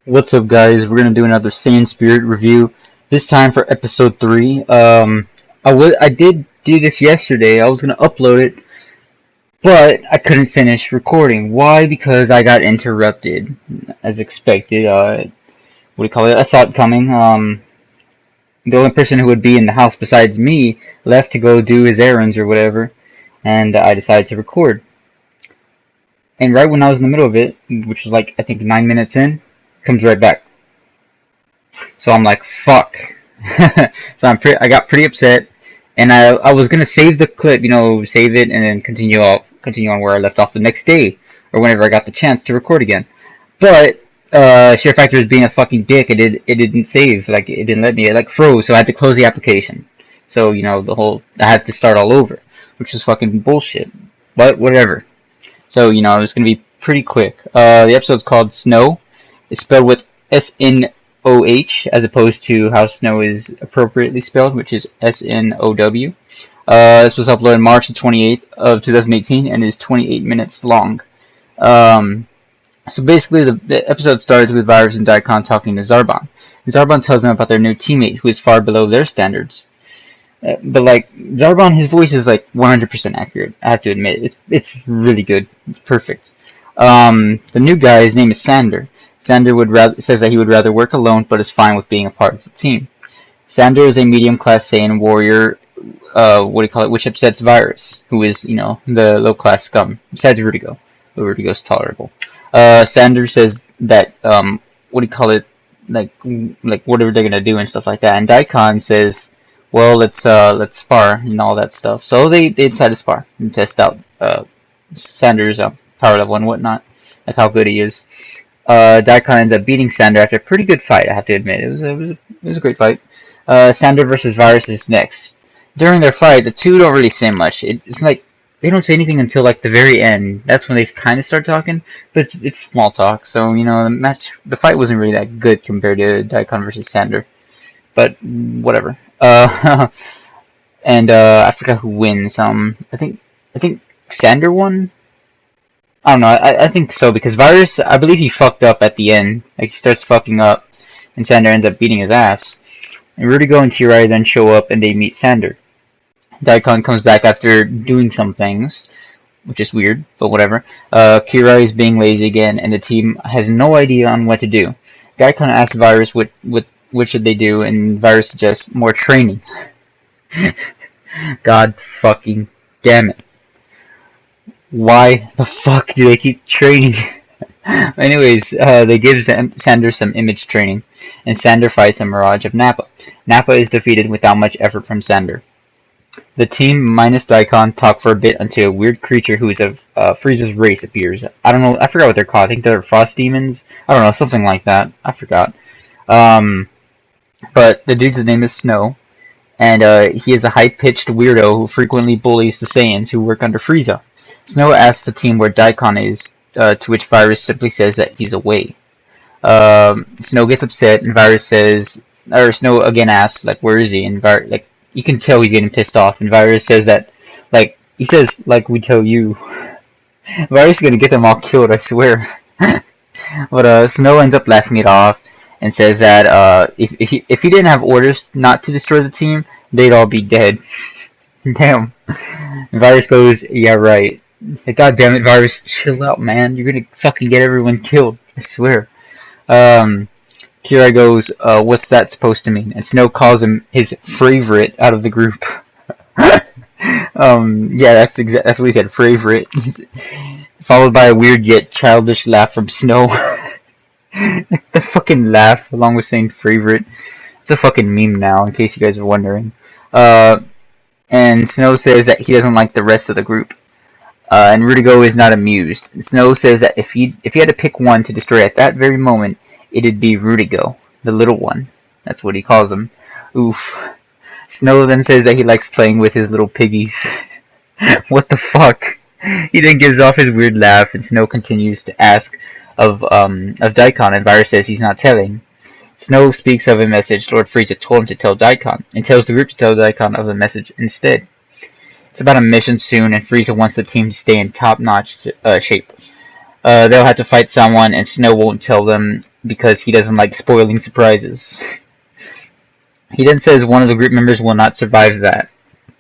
What's up, guys? We're gonna do another Saiyan Spirit review. This time for episode 3. I did do this yesterday. I was gonna upload it, but I couldn't finish recording. Why? Because I got interrupted, as expected. What do you call it? I saw it coming. The only person who would be in the house besides me left to go do his errands or whatever, and I decided to record. And right when I was in the middle of it, which was like I think 9 minutes in, comes right back. So I'm like, fuck. So I got pretty upset, and I was gonna save the clip, save it, and then continue on where I left off the next day, or whenever I got the chance to record again. But Share Factor is being a fucking dick. It didn't save, like it didn't let me. It like froze, so I had to close the application. So I had to start all over, which is fucking bullshit. But whatever. So it's gonna be pretty quick. The episode's called Snoh. It's spelled with S-N-O-H, as opposed to how Snow is appropriately spelled, which is S-N-O-W. This was uploaded March 28th of 2018 and is 28 minutes long. So basically, the episode starts with Virus and Daikon talking to Zarbon. Zarbon tells them about their new teammate, who is far below their standards. But like Zarbon, his voice is like 100% accurate. I have to admit, it's really good. It's perfect. The new guy, his name is Sander. Sander says that he would rather work alone, but is fine with being a part of the team. Sander is a medium-class Saiyan warrior, which upsets Virus, who is, the low-class scum, besides Rudigo. But Rudigo's tolerable. Sander says that, like whatever they're gonna do and stuff like that. And Daikon says, well, let's spar and all that stuff. So they decide to spar and test out, Sander's, power level and whatnot, like how good he is. Daikon ends up beating Sander after a pretty good fight, I have to admit. It was a great fight. Sander versus Virus is next. During their fight, the two don't really say much. It's like they don't say anything until like the very end. That's when they kind of start talking, but it's small talk. So the fight wasn't really that good compared to Daikon versus Sander. But whatever. And I forgot who wins. I think Sander won. I don't know, I think so, because Virus, I believe he fucked up at the end. Like, he starts fucking up, and Sander ends up beating his ass. And Rudigo and Kirai then show up, and they meet Sander. Daikon comes back after doing some things, which is weird, but whatever. Kirai is being lazy again, and the team has no idea on what to do. Daikon asks Virus what should they do, and Virus suggests more training. God fucking damn it. Why the fuck do they keep training? Anyways, they give Sander some image training, and Sander fights a Mirage of Nappa. Nappa is defeated without much effort from Sander. The team minus Daikon talk for a bit until a weird creature who is of Frieza's race appears. I don't know, I forgot what they're called. I think they're frost demons. I don't know, something like that. I forgot. But the dude's name is Snoh, and he is a high-pitched weirdo who frequently bullies the Saiyans who work under Frieza. Snow asks the team where Daikon is, to which Virus simply says that he's away. Snow gets upset, and Snow again asks, like, where is he? And like, you can tell he's getting pissed off, and Virus says that, like, he says, like we tell you. Virus is gonna get them all killed, I swear. But, Snow ends up laughing it off, and says that, if he didn't have orders not to destroy the team, they'd all be dead. Damn. And Virus goes, yeah, right. Like, God damn it, Virus, chill out, man. You're gonna fucking get everyone killed. I swear. Kirai goes, what's that supposed to mean? And Snow calls him his favorite out of the group. Yeah, that's what he said, favorite. Followed by a weird yet childish laugh from Snow. The fucking laugh, along with saying favorite. It's a fucking meme now, in case you guys are wondering. And Snow says that he doesn't like the rest of the group. And Rudigo is not amused. Snow says that if he had to pick one to destroy at that very moment, it'd be Rudigo, the little one. That's what he calls him. Oof. Snow then says that he likes playing with his little piggies. What the fuck? He then gives off his weird laugh, and Snow continues to ask of Daikon, and Virus says he's not telling. Snow speaks of a message Lord Frieza told him to tell Daikon, and tells the group to tell Daikon of the message instead. It's about a mission soon, and Frieza wants the team to stay in top-notch shape. They'll have to fight someone, and Snow won't tell them because he doesn't like spoiling surprises. He then says one of the group members will not survive that,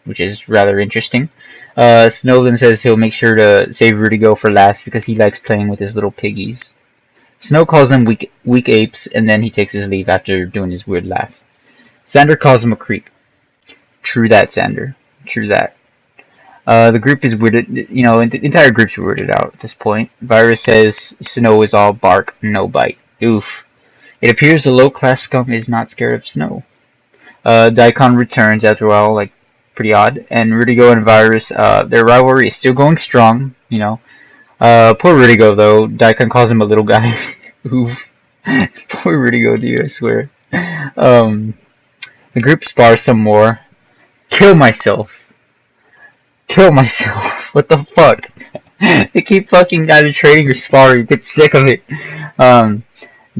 which is rather interesting. Snoh then says he'll make sure to save Rudigo for last because he likes playing with his little piggies. Snoh calls them weak apes, and then he takes his leave after doing his weird laugh. Sander calls him a creep. True that, Sander. True that. The group is weirded, you know, the entire group's weirded out at this point. Virus says Snoh is all bark, no bite. Oof. It appears the low-class scum is not scared of Snoh. Daikon returns after a while, like, pretty odd. And Rudigo and Virus, their rivalry is still going strong, you know. Poor Rudigo, though. Daikon calls him a little guy. Oof. Poor Rudigo, dude, I swear. The group spars some more. Kill myself. Kill myself. What the fuck? They keep fucking either trading or sparring. Get sick of it.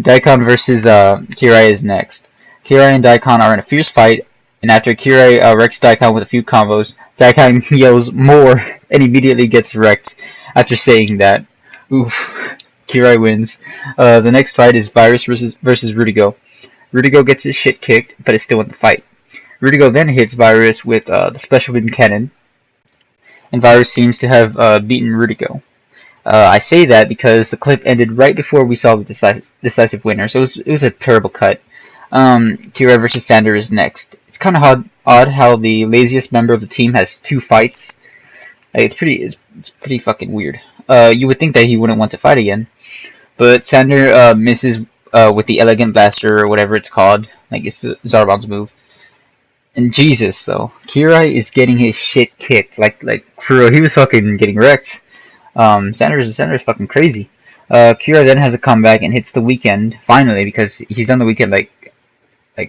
Daikon versus Kirai is next. Kirai and Daikon are in a fierce fight, and after Kirai wrecks Daikon with a few combos, Daikon yells more and immediately gets wrecked after saying that. Oof. Kirai wins. The next fight is Virus versus Rudigo. Rudigo gets his shit kicked, but is still in the fight. Rudigo then hits Virus with the special beam cannon, and Virus seems to have beaten Rudigo. I say that because the clip ended right before we saw the decisive winner, so it was a terrible cut. Kirai versus Sander is next. It's kind of odd how the laziest member of the team has 2 fights. It's pretty fucking weird. You would think that he wouldn't want to fight again, but Sander misses with the elegant blaster or whatever it's called. Like, it's Zarbon's move. And Jesus, though, Kirai is getting his shit kicked. Like for real, he was fucking getting wrecked. Sander's fucking crazy. Kirai then has a comeback and hits the weekend finally, because he's done the weekend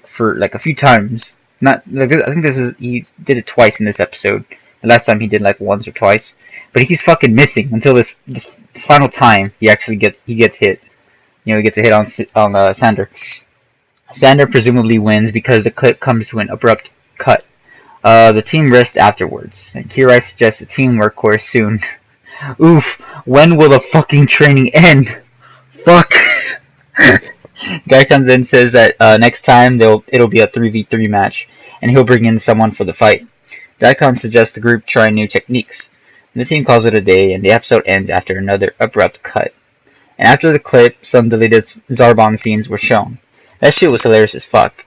for a few times. Not like I think he did it twice in this episode. The last time he did like once or twice, but he keeps fucking missing until this final time he actually gets hit. You know, he gets a hit on Sander. Sander presumably wins because the clip comes to an abrupt cut. The team rests afterwards, and Kirai suggests a teamwork course soon. Oof, when will the fucking training end? Fuck. Daikon then says that next time it'll be a 3v3 match, and he'll bring in someone for the fight. Daikon suggests the group try new techniques, and the team calls it a day, and the episode ends after another abrupt cut. And after the clip, some deleted Zarbon scenes were shown. That shit was hilarious as fuck.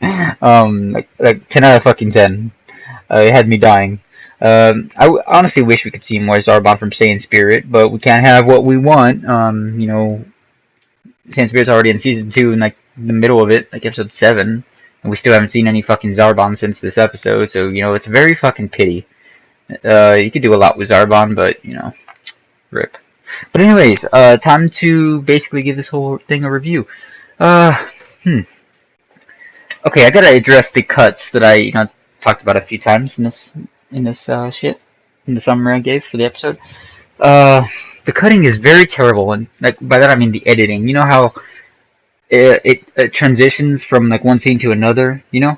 Like 10 out of fucking 10. It had me dying. I honestly wish we could see more Zarbon from Saiyan Spirit, but we can't have what we want. You know, Saiyan Spirit's already in season 2, in like the middle of it, like episode 7, and we still haven't seen any fucking Zarbon since this episode. So you know, it's very fucking pity. You could do a lot with Zarbon, but you know, rip. But anyways, time to basically give this whole thing a review. Okay, I gotta address the cuts that I talked about a few times in this shit, in the summary I gave for the episode. The cutting is very terrible, and like by that I mean the editing. You know how it transitions from like one scene to another. You know,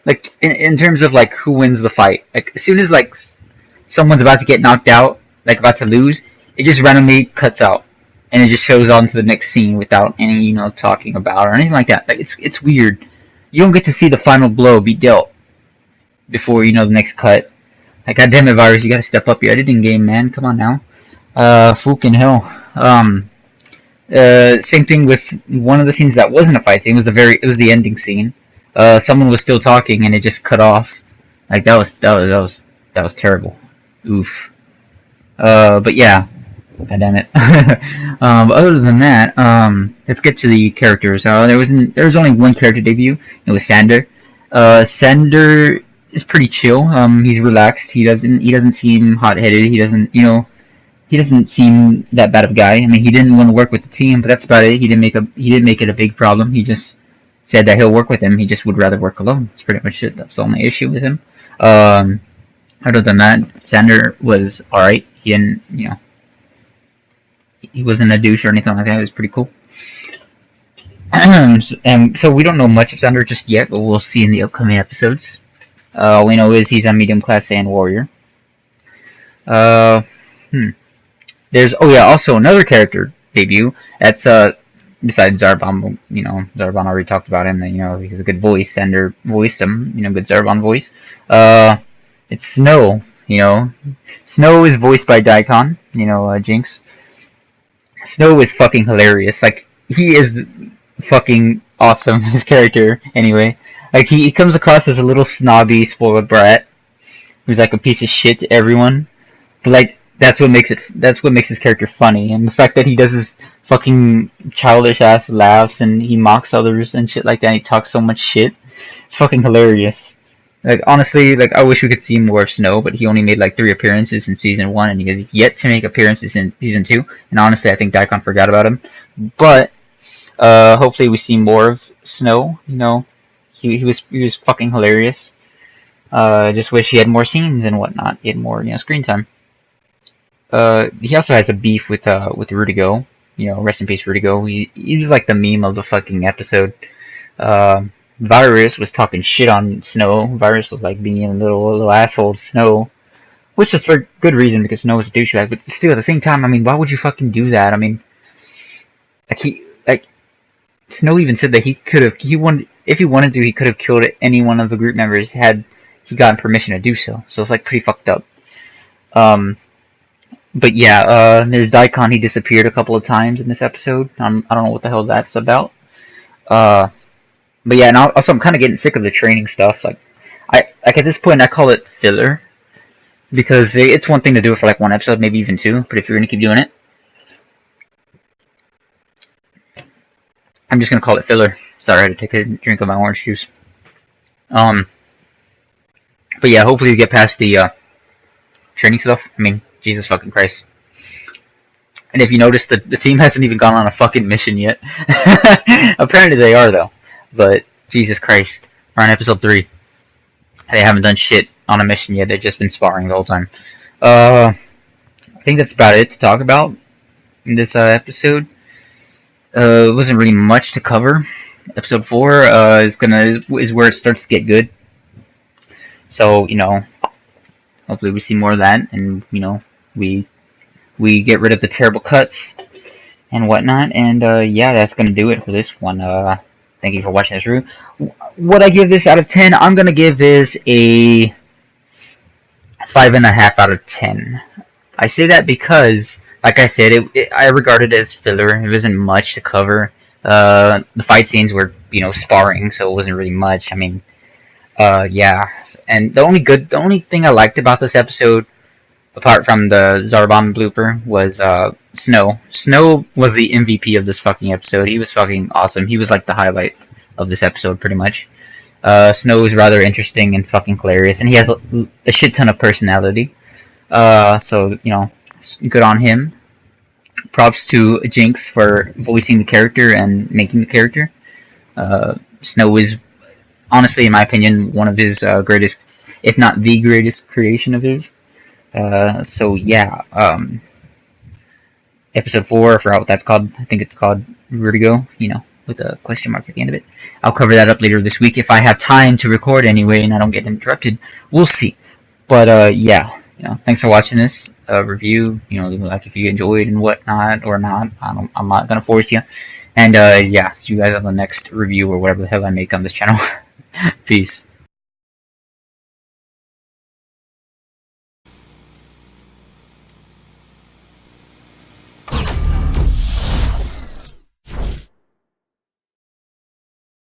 like in terms of like who wins the fight. Like as soon as like someone's about to get knocked out, like about to lose, it just randomly cuts out, and it just shows on to the next scene without any talking about or anything like that. Like it's weird. You don't get to see the final blow be dealt before the next cut. Like, goddamn it, Virus, you gotta step up your editing game, man. Come on now. Fucking hell. Same thing with one of the scenes that wasn't a fight scene. It was the ending scene. Someone was still talking and it just cut off. Like that was terrible. Oof. But yeah. God damn it. But other than that, let's get to the characters. There was only one character debut. It was Sander. Sander is pretty chill. He's relaxed. He doesn't seem hot-headed. He doesn't seem that bad of a guy. I mean, he didn't want to work with the team, but that's about it. He didn't make it a big problem. He just said that he'll work with him. He just would rather work alone. That's pretty much it. That's the only issue with him. Other than that, Sander was alright. He didn't, he wasn't a douche or anything like that. It was pretty cool. And so we don't know much of Sander just yet, but we'll see in the upcoming episodes. All we know is he's a medium-class Saiyan warrior. There's also another character debut. That's besides Zarbon, Zarbon already talked about him. And, he's a good voice and voiced him. Good Zarbon voice. It's Snoh. Snoh is voiced by Daikon. Jinx. Snoh is fucking hilarious. Like, he is fucking awesome. His character, anyway. Like, he comes across as a little snobby, spoiled brat who's like a piece of shit to everyone. But like, that's what makes his character funny, and the fact that he does his fucking childish ass laughs and he mocks others and shit like that. And he talks so much shit. It's fucking hilarious. Like, honestly, like, I wish we could see more of Snoh, but he only made like 3 appearances in season 1, and he has yet to make appearances in season 2. And honestly, I think Daikon forgot about him. But hopefully we see more of Snoh. He was fucking hilarious. I just wish he had more scenes and whatnot. He had more, screen time. He also has a beef with Rudigo. Rest in peace, Rudigo. He was like the meme of the fucking episode. Virus was talking shit on Snoh. Virus was like being a little asshole to Snoh, which was for good reason because Snoh was a douchebag. But still, at the same time, I mean, why would you fucking do that? I mean, Snoh even said that if he wanted to, he could have killed any one of the group members had he gotten permission to do so. So it's like pretty fucked up. But yeah, there's Daikon. He disappeared a couple of times in this episode. I don't know what the hell that's about. But yeah, and also I'm kind of getting sick of the training stuff. Like at this point, I call it filler because it's one thing to do it for like 1 episode, maybe even 2. But if you're gonna keep doing it, I'm just gonna call it filler. Sorry, I had to take a drink of my orange juice. But yeah, hopefully we get past the training stuff. I mean, Jesus fucking Christ. And if you notice, the team hasn't even gone on a fucking mission yet. Apparently they are, though. But, Jesus Christ. We're on episode 3. They haven't done shit on a mission yet. They've just been sparring the whole time. I think that's about it to talk about in this episode. It wasn't really much to cover. Episode 4 is where it starts to get good. So, hopefully we see more of that, and, we get rid of the terrible cuts and whatnot, and, yeah, that's gonna do it for this one. Thank you for watching this review. Would I give this out of 10? I'm gonna give this a 5.5 out of 10. I say that because, like I said, I regard it as filler. It wasn't much to cover. The fight scenes were, sparring, so it wasn't really much. I mean, yeah. And the only thing I liked about this episode, apart from the Zarbon blooper, was Snoh. Snoh was the MVP of this fucking episode. He was fucking awesome. He was like the highlight of this episode, pretty much. Snoh is rather interesting and fucking hilarious, and he has a shit ton of personality. So, good on him. Props to Jinx for voicing the character and making the character. Snoh is, honestly, in my opinion, one of his greatest, if not the greatest creation of his. So yeah, episode 4, I forgot what that's called. I think it's called Vertigo, with a question mark at the end of it. I'll cover that up later this week if I have time to record anyway and I don't get interrupted. We'll see. But yeah, thanks for watching this review. Leave a like if you enjoyed and whatnot or not. I'm not gonna force you. And yeah, see you guys on the next review or whatever the hell I make on this channel. Peace.